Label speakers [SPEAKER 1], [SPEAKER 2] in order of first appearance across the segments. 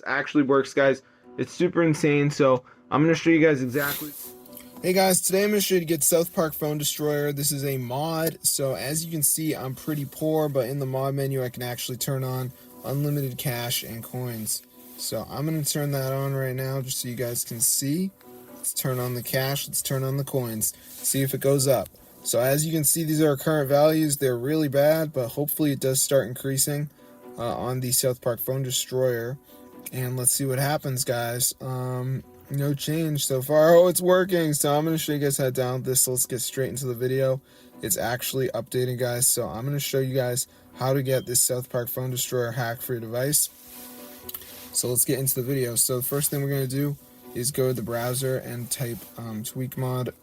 [SPEAKER 1] actually works, guys. It's super insane, so I'm going to show you guys exactly. Hey guys, today I'm going to show you to get South Park Phone Destroyer. This is a mod, so as you can see, I'm pretty poor, but in the mod menu I can actually turn on unlimited cash and coins. So I'm going to turn that on right now just so you guys can see. Let's turn on the cash, let's turn on the coins, see if it goes up. So as you can see, these are our current values. They're really bad, but hopefully it does start increasing on the South Park Phone Destroyer. And let's see what happens, guys. No change so far. Oh, it's working. So I'm going to show you guys how to download this. So let's get straight into the video. It's actually updating, guys. So I'm going to show you guys how to get this South Park Phone Destroyer hack for your device. So let's get into the video. So the first thing we're going to do is go to the browser and type tweakmod.com.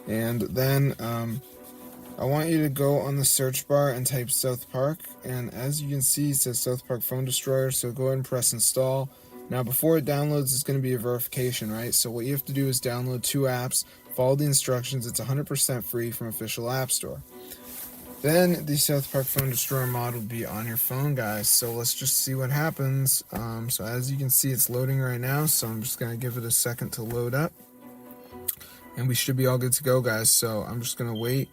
[SPEAKER 1] And then I want you to go on the search bar and type South Park. And as you can see, it says South Park Phone Destroyer. So go ahead and press install. Now before it downloads, it's going to be a verification, right? So what you have to do is download 2 apps, follow the instructions. It's 100% free from official app store. Then the South Park Phone Destroyer mod will be on your phone, guys. So let's just see what happens. So as you can see, it's loading right now. So I'm just going to give it a second to load up. And we should be all good to go, guys. So I'm just going to wait.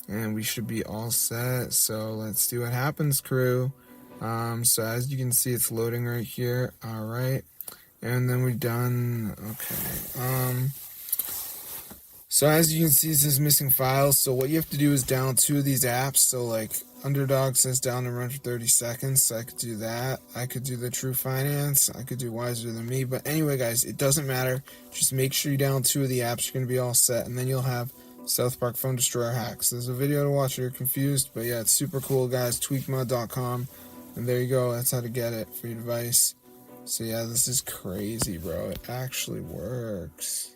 [SPEAKER 1] And we should be all set. So let's see what happens, crew. So as you can see, it's loading right here. All right. And then we're done. Okay. So as you can see, it says missing files. So what you have to do is download 2 of these apps. So like Underdog says down and run for 30 seconds. So I could do that. I could do the True Finance. I could do Wiser Than Me. But anyway, guys, it doesn't matter. Just make sure you download 2 of the apps. You're going to be all set. And then you'll have South Park Phone Destroyer hacks. There's a video to watch if you're confused. But yeah, it's super cool, guys. Tweakmod.com. And there you go. That's how to get it for your device. So yeah, this is crazy, bro. It actually works.